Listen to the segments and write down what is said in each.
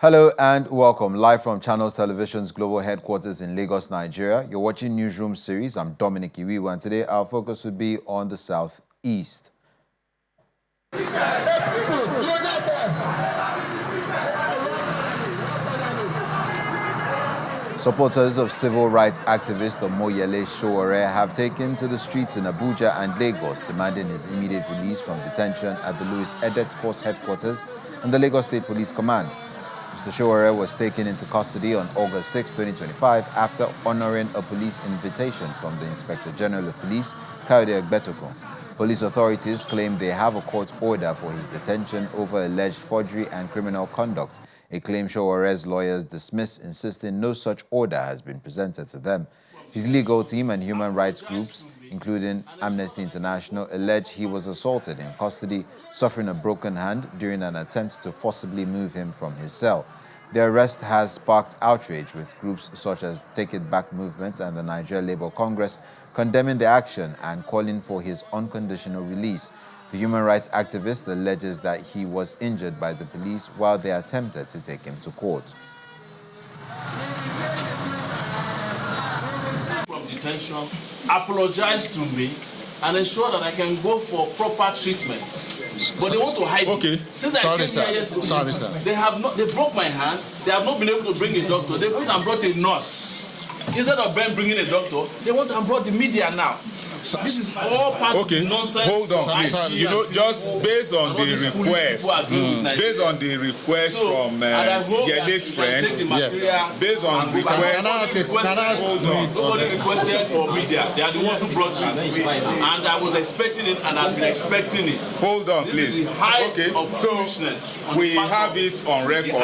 Hello and welcome. Live from Channels Television's global headquarters in Lagos, Nigeria. You're watching Newsroom series. I'm Dominic Iwiwa, and today our focus would be on the southeast. Supporters of civil rights activist Omoyele Sowore have taken to the streets in Abuja and Lagos, demanding his immediate release from detention at the Louis Edet Force headquarters and the Lagos State Police Command. Mr. Sowore was taken into custody on August 6, 2025, after honoring a police invitation from the Inspector General of Police, Kayode Egbetokun. Police authorities claim they have a court order for his detention over alleged forgery and criminal conduct, a claim Sowore's lawyers dismiss, insisting no such order has been presented to them. His legal team and human rights groups, including Amnesty International, allege he was assaulted in custody, suffering a broken hand during an attempt to forcibly move him from his cell. The arrest has sparked outrage, with groups such as Take It Back Movement and the Nigeria Labour Congress condemning the action and calling for his unconditional release. The human rights activist alleges that he was injured by the police while they attempted to take him to court. From detention, apologize to me and ensure that I can go for proper treatment. But they want to hide okay. it. Since Sorry, sir. They broke my hand. They have not been able to bring a doctor. They went and brought a nurse. Instead of them bringing a doctor, they want and brought the media now. This is all part of nonsense. Hold on, please. You know, just based on the request, from Yele's friends, based on request, nobody requested for media. They are the ones who brought you. And I was expecting it, and I've been expecting it. Hold on, this please. Is the height of foolishness. We have it on record.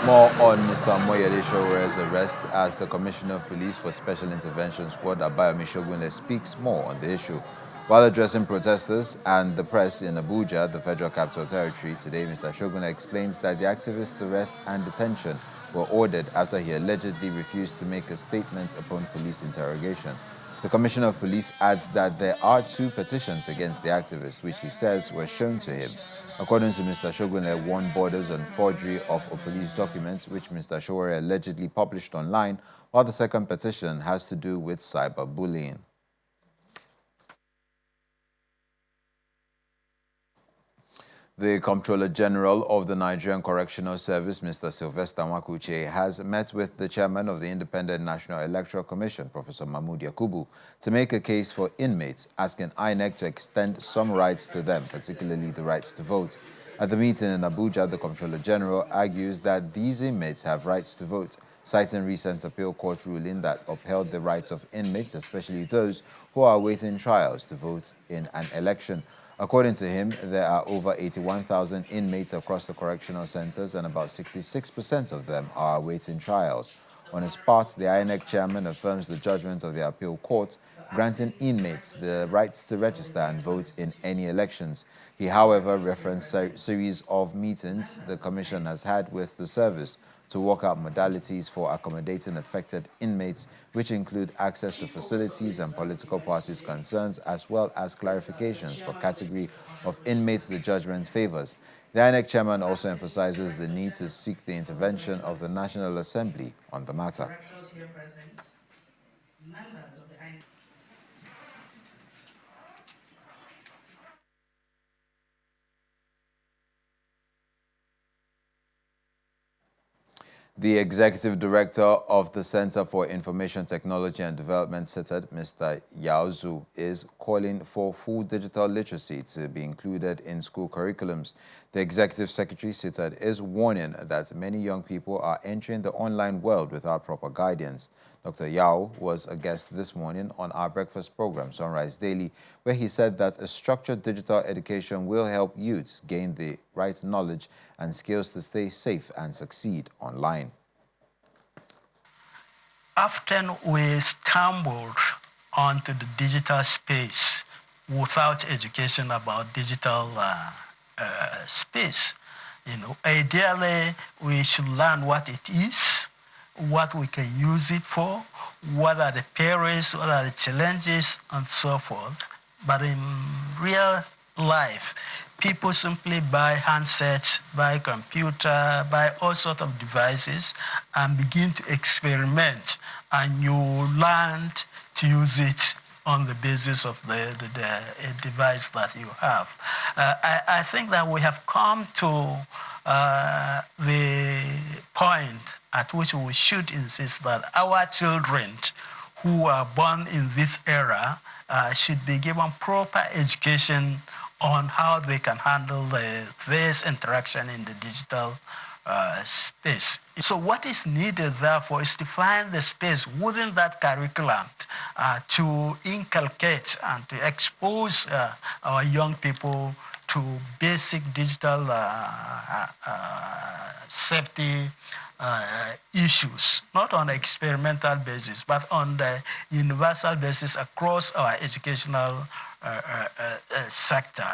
More on Mr. Omoyele Sowore's arrest as the Commissioner of Police for Special Intervention Squad, Abayomi Shogunle, speaks more on the issue. While addressing protesters and the press in Abuja, the Federal Capital Territory, today Mr. Shogunle explains that the activist's arrest and detention were ordered after he allegedly refused to make a statement upon police interrogation. The Commissioner of Police adds that there are 2 petitions against the activist, which he says were shown to him. According to Mr. Shogunle, one borders on forgery of a police document, which Mr. Sowore allegedly published online, while the second petition has to do with cyberbullying. The Comptroller General of the Nigerian Correctional Service, Mr. Sylvester Nwakuche, has met with the chairman of the Independent National Electoral Commission, Professor Mahmood Yakubu, to make a case for inmates, asking INEC to extend some rights to them, particularly the rights to vote. At the meeting in Abuja, the Comptroller General argues that these inmates have rights to vote, citing recent appeal court ruling that upheld the rights of inmates, especially those who are awaiting trials, to vote in an election. According to him, there are over 81,000 inmates across the correctional centers, and about 66% of them are awaiting trials. On his part, the INEC chairman affirms the judgment of the appeal court, granting inmates the right to register and vote in any elections. He, however, referenced a series of meetings the commission has had with the service to work out modalities for accommodating affected inmates, which include access to facilities and political parties' concerns, as well as clarifications for category of inmates the judgment favors. The INEC chairman also emphasizes the need to seek the intervention of the National Assembly on the matter. The Executive Director of the Center for Information Technology and Development, CITAD, Mr. Yaozu, is calling for full digital literacy to be included in school curriculums. The Executive Secretary, CITAD, is warning that many young people are entering the online world without proper guidance. Dr. Yao was a guest this morning on our breakfast program, Sunrise Daily, where he said that a structured digital education will help youths gain the right knowledge and skills to stay safe and succeed online. Often we stumbled onto the digital space without education about digital space. Ideally, we should learn what it is, what we can use it for, what are the perils, what are the challenges, and so forth. But in real life, people simply buy handsets, buy computer, buy all sorts of devices and begin to experiment, and you learn to use it on the basis of the device that you have. I think that we have come to the point at which we should insist that our children who are born in this era should be given proper education on how they can handle this interaction in the digital space. So what is needed, therefore, is to find the space within that curriculum to inculcate and to expose our young people to basic digital safety issues, not on an experimental basis, but on the universal basis across our educational sector.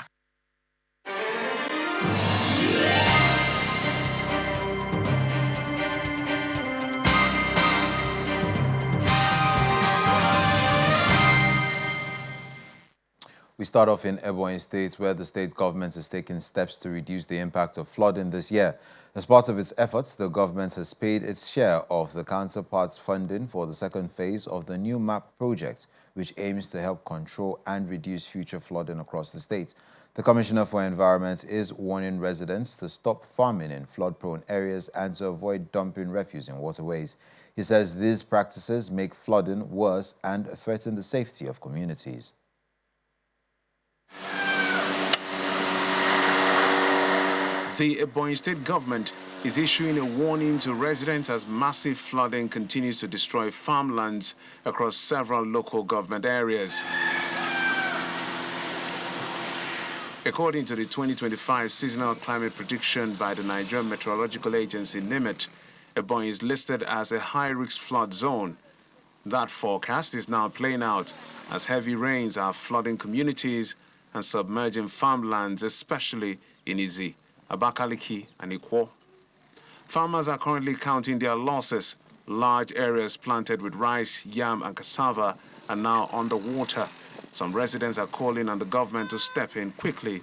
We start off in Ebonyi State, where the state government has taken steps to reduce the impact of flooding this year. As part of its efforts, the government has paid its share of the counterparts funding for the second phase of the new map project, which aims to help control and reduce future flooding across the state. The Commissioner for Environment is warning residents to stop farming in flood-prone areas and to avoid dumping refuse in waterways. He says these practices make flooding worse and threaten the safety of communities. The Ebonyi State government is issuing a warning to residents as massive flooding continues to destroy farmlands across several local government areas. According to the 2025 seasonal climate prediction by the Nigerian Meteorological Agency, NIMET, Ebonyi is listed as a high-risk flood zone. That forecast is now playing out as heavy rains are flooding communities and submerging farmlands, especially in Izi, Abakaliki, and Ikwo. Farmers are currently counting their losses. Large areas planted with rice, yam, and cassava are now underwater. Some residents are calling on the government to step in quickly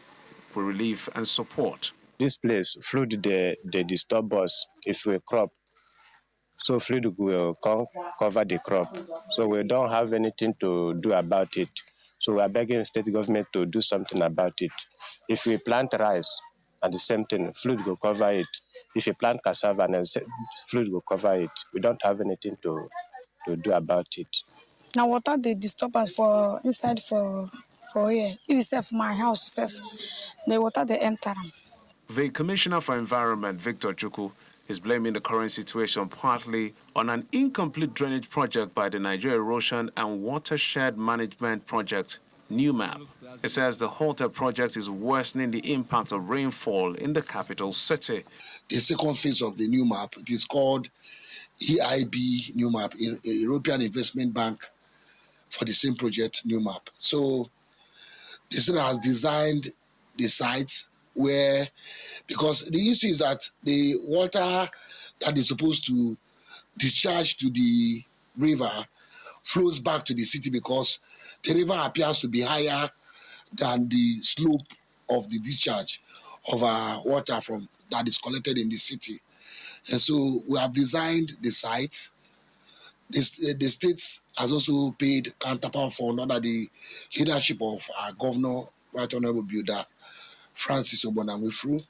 for relief and support. This place, flood, they disturb us if we crop. So flood will cover the crop. So we don't have anything to do about it. So we are begging state government to do something about it. If we plant rice, and the same thing, flood will cover it. If you plant cassava, and flood will cover it. We don't have anything to do about it. Now water they disturb us for inside for here. If it's for my house, the water they enter. The Commissioner for Environment, Victor Chukwu, is blaming the current situation partly on an incomplete drainage project by the Nigeria Erosion and Watershed Management Project, NewMap. It says the halted project is worsening the impact of rainfall in the capital city. The second phase of the NewMap, it is called EIB NewMap, European Investment Bank, for the same project NewMap. So the city has designed the sites where, because the issue is that the water that is supposed to discharge to the river flows back to the city because the river appears to be higher than the slope of the discharge of water from that is collected in the city. And so we have designed the site. The state has also paid counterpart fund under the leadership of our governor, Right Honorable Builder Francis Obonamwifru.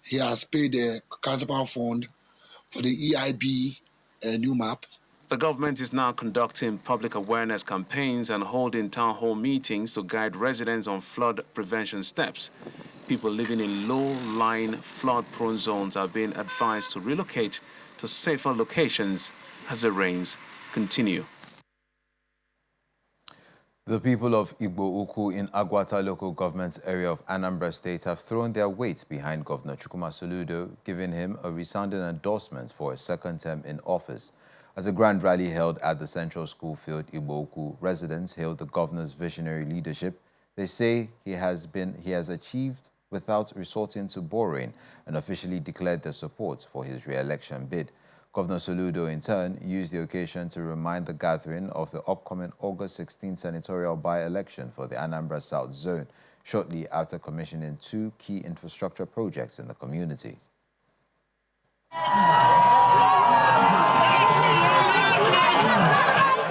He has paid a counterpart fund for the EIB NewMap. The government is now conducting public awareness campaigns and holding town hall meetings to guide residents on flood prevention steps. People living in low-lying, flood-prone zones are being advised to relocate to safer locations as the rains continue. The people of Igbo-Ukwu in Agwata local government area of Anambra State have thrown their weight behind Governor Soludo, giving him a resounding endorsement for a second term in office. At a grand rally held at the Central School Field, Igbo-Ukwu residents hailed the governor's visionary leadership. They say he has achieved without resorting to borrowing and officially declared their support for his re-election bid. Governor Soludo, in turn, used the occasion to remind the gathering of the upcoming August 16 senatorial by-election for the Anambra South Zone, shortly after commissioning 2 key infrastructure projects in the community.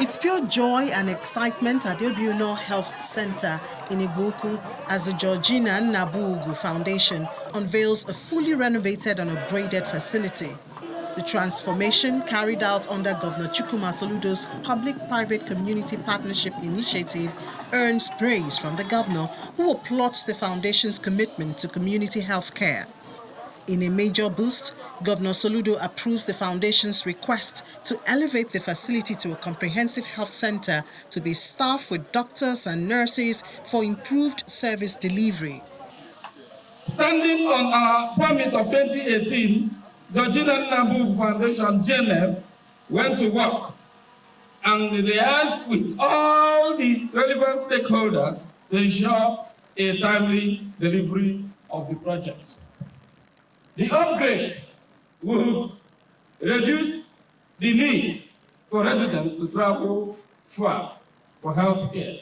It's pure joy and excitement at the Obiuno Health Center in Enugu as the Georgina Nabugu Foundation unveils a fully renovated and upgraded facility. The transformation, carried out under Governor Chukwuma Soludo's Public-Private Community Partnership Initiative, earns praise from the governor, who applauds the foundation's commitment to community health care. In a major boost, Governor Soludo approves the foundation's request to elevate the facility to a comprehensive health center to be staffed with doctors and nurses for improved service delivery. Standing on our promise of 2018, Georgina Nabu Foundation, GNF, went to work and liaised with all the relevant stakeholders to ensure a timely delivery of the project. The upgrade would reduce the need for residents to travel far for health care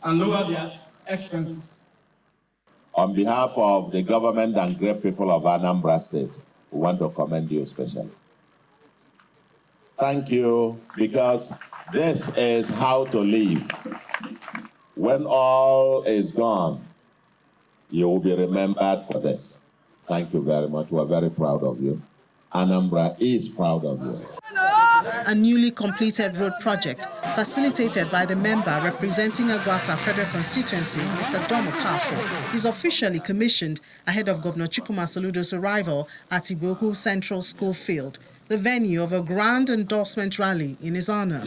and lower their expenses. On behalf of the government and great people of Anambra State, we want to commend you especially. Thank you, because this is how to live. When all is gone, you will be remembered for this. Thank you very much. We're very proud of you. Anambra is proud of you. A newly completed road project facilitated by the member representing Agwata Federal Constituency, Mr. Domo Kafo, is officially commissioned ahead of Governor Chukwuma Soludo's arrival at Igboku Central School Field, the venue of a grand endorsement rally in his honor.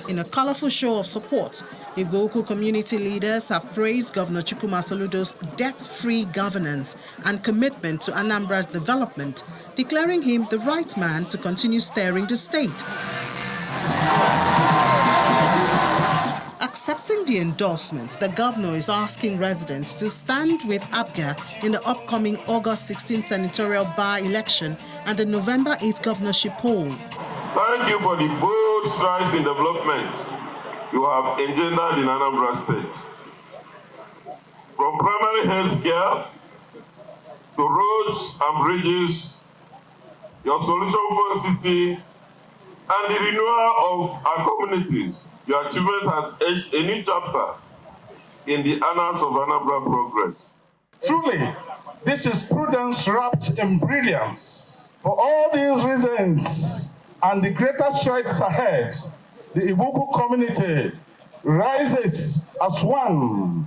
In a colorful show of support, Igboku community leaders have praised Governor Chukwuma Soludo's debt-free governance and commitment to Anambra's development, declaring him the right man to continue steering the state. Accepting the endorsement, the governor is asking residents to stand with ABGA in the upcoming August 16 senatorial by-election and the November 8 governorship poll. Thank you for the bold strides in development you have engendered in Anambra State. From primary health care to roads and bridges, your solution for city, and the renewal of our communities, your achievement has edged a new chapter in the annals of Anambra progress. Truly, this is prudence wrapped in brilliance. For all these reasons and the greater strides ahead, the Igboku community rises as one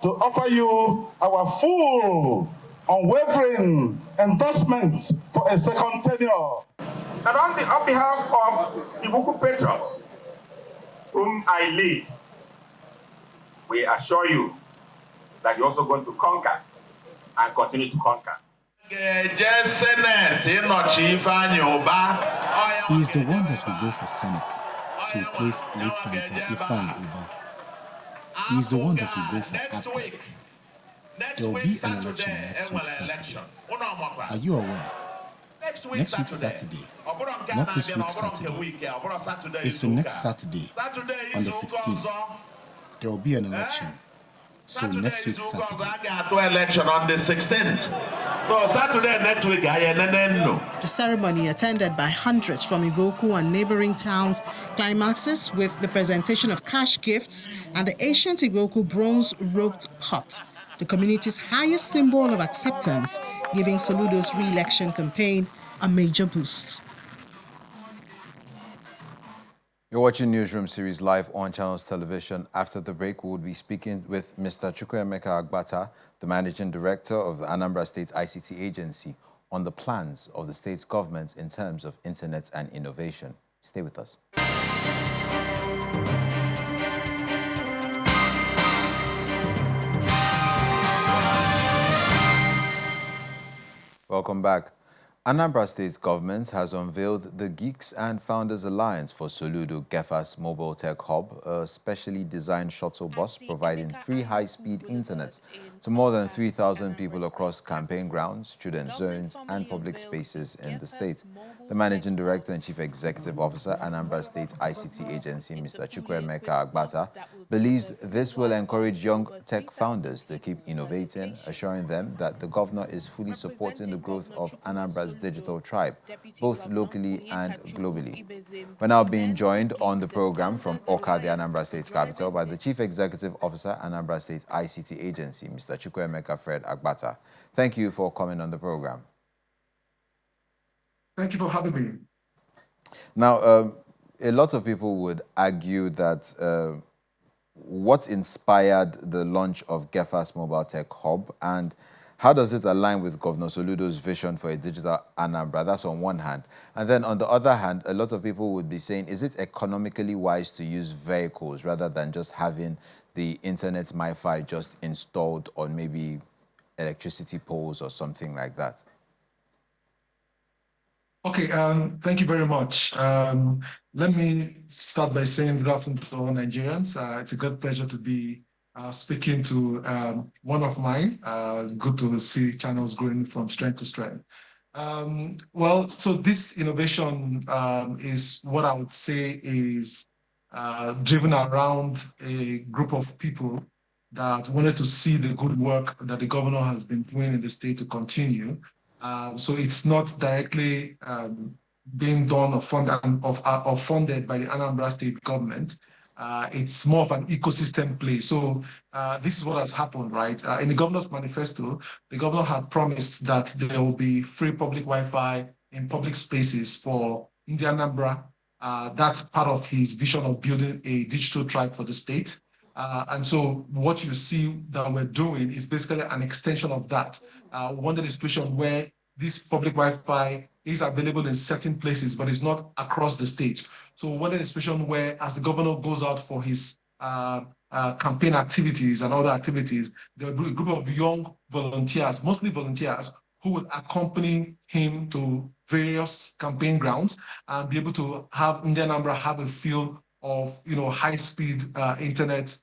to offer you our full, unwavering endorsement for a second tenure. And on behalf of Igboku patriots, whom I lead, we assure you that you're also going to conquer and continue to conquer. He is the one that will go for Senate to replace late Senator Ifeanyi Uba. He is the one that will go for APGA. There will be an election next week Saturday. Are you aware? Next week Saturday, not this week Saturday, it's the next Saturday, on the 16th, there will be an election. So next week Saturday. Election on the 16th. No, Saturday next week. The ceremony, attended by hundreds from Igboku and neighboring towns, climaxes with the presentation of cash gifts and the ancient Igboku bronze roped hut, the community's highest symbol of acceptance, giving Soludo's re-election campaign a major boost. You're watching Newsroom series live on Channels Television. After the break, we will be speaking with Mr. Chukwuemeka Agbata, the Managing Director of the Anambra State ICT Agency, on the plans of the state's government in terms of internet and innovation. Stay with us. Welcome back. Anambra State government has unveiled the Geeks and Founders Alliance for Soludo Gefas Mobile Tech Hub, a specially designed shuttle bus providing free high-speed internet to more than 3,000 people across campaign grounds, student zones, and public spaces in the state. The Managing Director and Chief Executive Officer, Anambra State ICT Agency, Mr. Chukwuemeka Agbata, believes this will encourage young tech founders to keep innovating, assuring them that the governor is fully supporting the growth of Anambra's digital tribe, both locally and globally. We're now being joined on the program from Oka, the Anambra State capital, by the Chief Executive Officer, Anambra State ICT Agency, Mr. Chukwuemeka Fred Agbata. Thank you for coming on the program. Thank you for having me. Now, a lot of people would argue that what inspired the launch of Gefas Mobile Tech Hub, and how does it align with Governor Soludo's vision for a digital Anambra? That's on one hand. And then on the other hand, a lot of people would be saying, is it economically wise to use vehicles rather than just having the internet MiFi just installed on maybe electricity poles or something like that? Okay, thank you very much. Let me start by saying good afternoon to all Nigerians. It's a great pleasure to be speaking to one of mine. Good to see channels growing from strength to strength. Well, so this innovation is what I would say is driven around a group of people that wanted to see the good work that the governor has been doing in the state to continue. So it's not directly being done or funded by the Anambra State government. It's more of an ecosystem play. So this is what has happened, right? In the governor's manifesto, the governor had promised that there will be free public Wi-Fi in public spaces for Anambra. That's part of his vision of building a digital tribe for the state. And so what you see that we're doing is basically an extension of that. We wanted a situation where this public Wi-Fi is available in certain places, but it's not across the state. So we wanted a situation where, as the governor goes out for his campaign activities and other activities, there will be a group of young volunteers, mostly volunteers, who would accompany him to various campaign grounds and be able to have Anambra have a feel of high-speed internet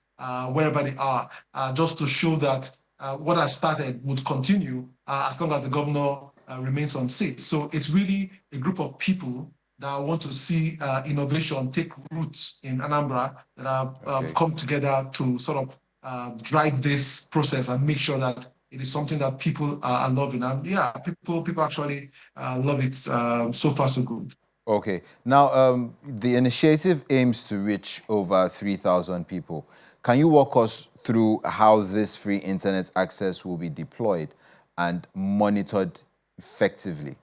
wherever they are, just to show that what I started would continue as long as the governor remains on seat. So it's really a group of people that want to see innovation take roots in Anambra that have come together to sort of drive this process and make sure that it is something that people are loving. And yeah, people actually love it. So far, so good. Okay. Now, the initiative aims to reach over 3,000 people. Can you walk us through how this free internet access will be deployed and monitored effectively?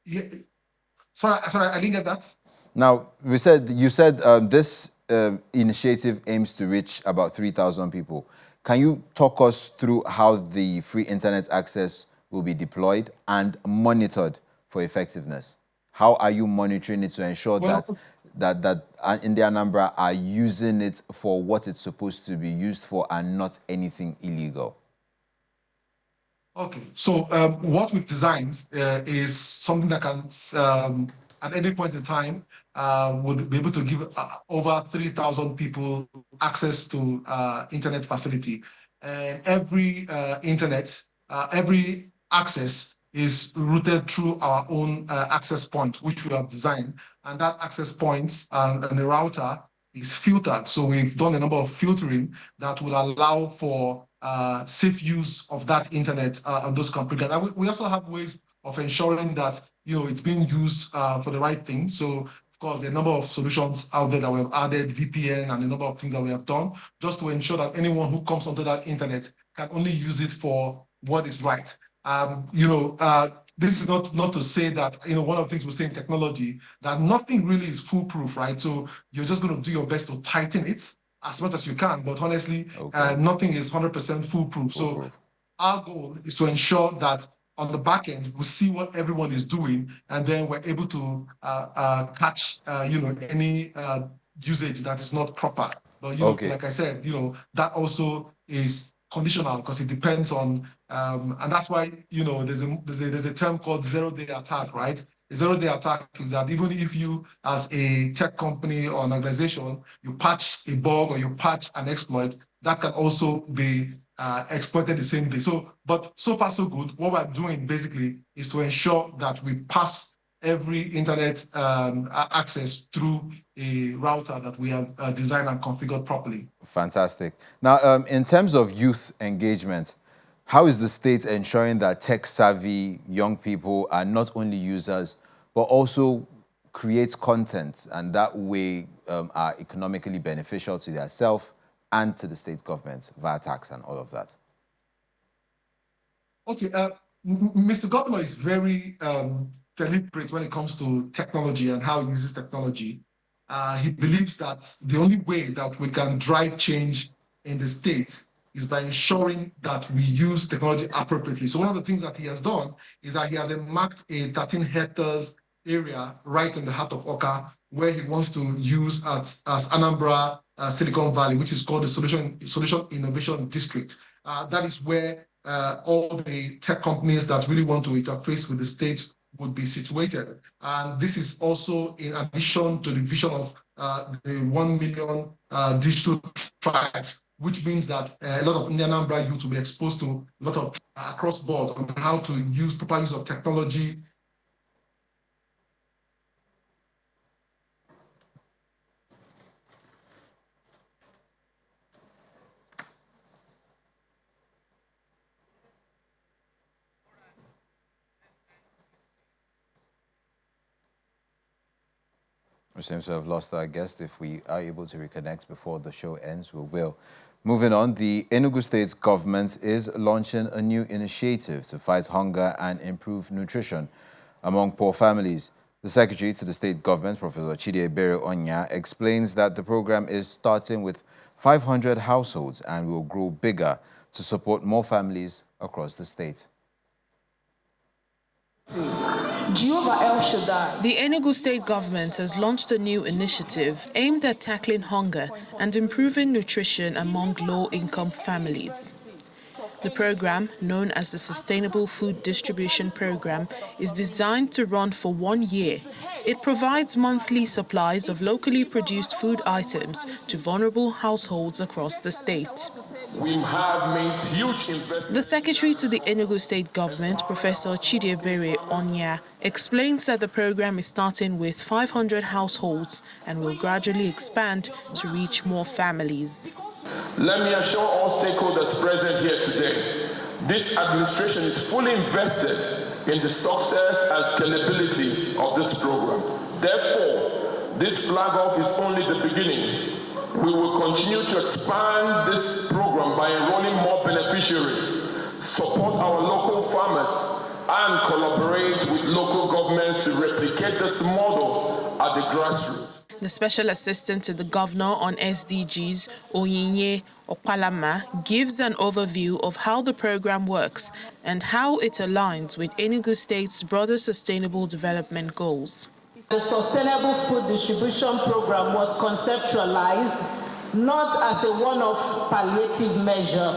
Yeah. Sorry, I didn't get that. Now, you said this initiative aims to reach about 3,000 people. Can you talk us through how the free internet access will be deployed and monitored for effectiveness? How are you monitoring it to ensure that in the Anambra are using it for what it's supposed to be used for and not anything illegal? Okay, so what we've designed is something that can, at any point in time, would be able to give over 3,000 people access to internet facility. And every every access is routed through our own access point, which we have designed. And that access point and the router is filtered. So we've done a number of filtering that will allow for safe use of that internet on those computers. And we also have ways of ensuring that it's being used for the right thing. So of course, there are a number of solutions out there that we have added, VPN, and a number of things that we have done, just to ensure that anyone who comes onto that internet can only use it for what is right. This is not to say that, one of the things we say in technology, that nothing really is foolproof, right? So you're just going to do your best to tighten it as much as you can, but honestly, nothing is 100% foolproof. So our goal is to ensure that on the back end, we see what everyone is doing, and then we're able to catch, any usage that is not proper. But, like I said, that also is conditional because it depends on, and that's why, you know, there's a term called zero-day attack, right? A zero-day attack is that even if you, as a tech company or an organization, you patch a bug or you patch an exploit, that can also be exploited the same day. So, but so far so good. What we're doing basically is to ensure that we pass every internet access through a router that we have designed and configured properly. Fantastic. Now, in terms of youth engagement, how is the state ensuring that tech-savvy young people are not only users, but also create content and that way are economically beneficial to themselves and to the state government via tax and all of that? Okay, Mr. Governor is very deliberate when it comes to technology and how he uses technology. He believes that the only way that we can drive change in the state is by ensuring that we use technology appropriately. So one of the things that he has done is that he has marked a 13 hectares area right in the heart of Oka, where he wants to use as Anambra Silicon Valley, which is called the Solution Innovation District. That is where all the tech companies that really want to interface with the state would be situated. And this is also in addition to the vision of the 1 million digital tribes, which means that a lot of Anambra youth will be exposed to a lot of across board on how to use proper use of technology. We seem to have lost our guest. If we are able to reconnect before the show ends, we will. Moving on, the Enugu State government is launching a new initiative to fight hunger and improve nutrition among poor families. The secretary to the state government, Professor Chidiebere Onya, explains that the program is starting with 500 households and will grow bigger to support more families across the state. The Enugu state government has launched a new initiative aimed at tackling hunger and improving nutrition among low-income families. The program, known as the Sustainable Food Distribution Program, is designed to run for 1 year. It provides monthly supplies of locally produced food items to vulnerable households across the state. We have made huge investments. The secretary to the Enugu state government, Professor Chidiebere Onya, explains that the program is starting with 500 households and will gradually expand to reach more families. Let me assure all stakeholders present here today, this administration is fully invested in the success and scalability of this program. Therefore, this flag off is only the beginning. We will continue to expand this program by enrolling more beneficiaries, support our local farmers, and collaborate with local governments to replicate this model at the grassroots. The Special Assistant to the Governor on SDGs, Oyinye Opalama, gives an overview of how the program works and how it aligns with Enugu State's broader sustainable development goals. The Sustainable Food Distribution Program was conceptualized not as a one-off palliative measure,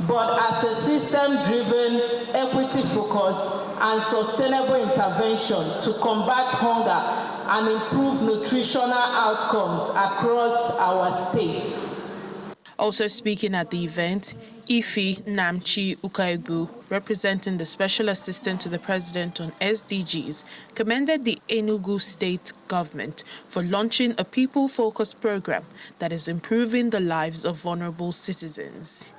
but as a system-driven, equity-focused, and sustainable intervention to combat hunger and improve nutritional outcomes across our state. Also speaking at the event, Ifi Namchi Ukaibu, representing the Special Assistant to the President on SDGs, commended the Enugu State government for launching a people-focused program that is improving the lives of vulnerable citizens.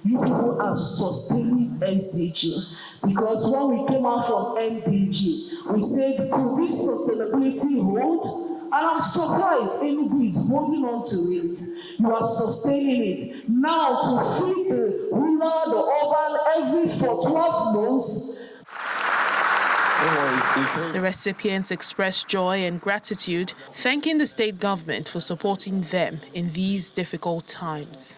You people are sustaining SDG because when we came out from NDG, we said, could this sustainability hold? And I'm surprised Enugu is holding on to it. You are sustaining it. Now to feed the rural, the urban every for 12 months. The recipients expressed joy and gratitude, thanking the state government for supporting them in these difficult times.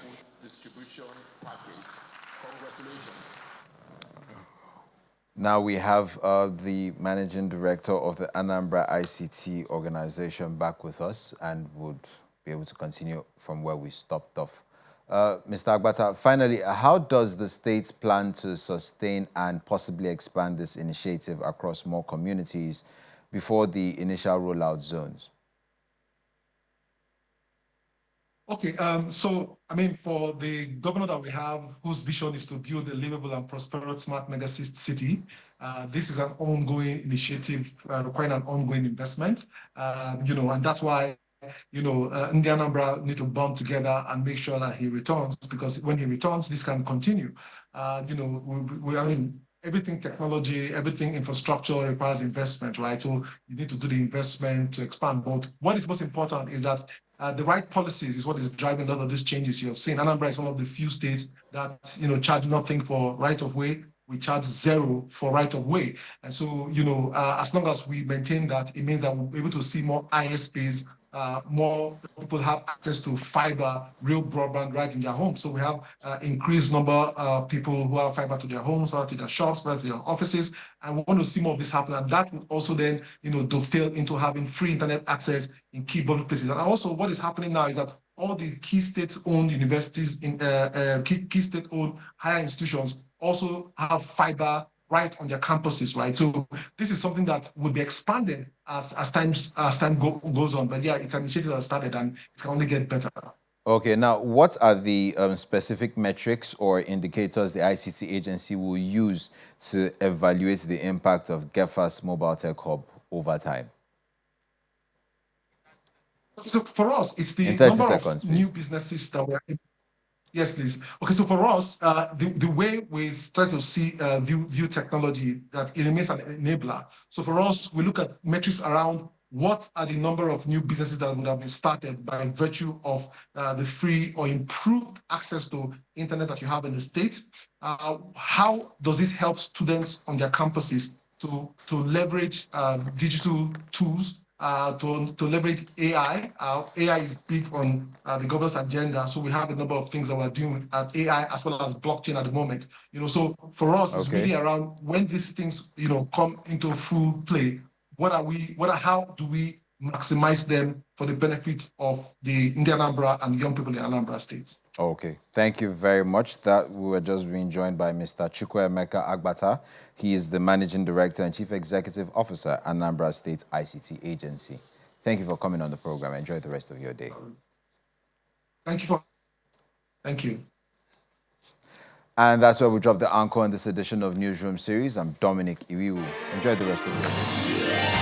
Now we have the Managing Director of the Anambra ICT organization back with us and would be able to continue from where we stopped off Mr. Agbata, finally, how does the state plan to sustain and possibly expand this initiative across more communities before the initial rollout zones? Okay, so I mean, for the governor that we have, whose vision is to build a livable and prosperous smart mega city, this is an ongoing initiative requiring an ongoing investment. And that's why Anambra need to bond together and make sure that he returns, because when he returns, this can continue. I mean, everything technology, everything infrastructure requires investment, right? So you need to do the investment to expand. But what is most important is that the right policies is what is driving a lot of these changes you have seen. Anambra is one of the few states that charge nothing for right of way. We charge zero for right of way. And so, as long as we maintain that, it means that we'll be able to see more ISPs, more people have access to fiber, real broadband right in their homes. So we have increased number of people who have fiber to their homes, fiber to their shops, fiber to their offices, and we want to see more of this happen. And that would also then, dovetail into having free internet access in key public places. And also, what is happening now is that all the key state-owned universities, key state-owned higher institutions also have fiber right on their campuses, right? So this is something that will be expanded as time goes on. But yeah, it's an initiative that started and it can only get better. Okay, now what are the specific metrics or indicators the ICT agency will use to evaluate the impact of GEFA's Mobile Tech Hub over time? So for us, it's the number of new businesses that we're. Yes, please. Okay, so for us, the way we try to see view technology, that it remains an enabler. So for us, we look at metrics around what are the number of new businesses that would have been started by virtue of the free or improved access to internet that you have in the state. How does this help students on their campuses to leverage digital tools, to leverage AI. AI is big on the government's agenda, so we have a number of things that we're doing at AI as well as blockchain at the moment. So for us, it's really around when these things, come into full play. How do we maximize them for the benefit of the Anambra and young people in Anambra State? Okay, thank you very much. That we were just being joined by Mr. Chukwuemeka Agbata. He is the Managing Director and Chief Executive Officer, Anambra State ICT Agency. Thank you for coming on the program. Enjoy the rest of your day. Thank you. And that's where we drop the anchor on this edition of Newsroom series. I'm Dominic Iwiwu. Enjoy the rest of your day.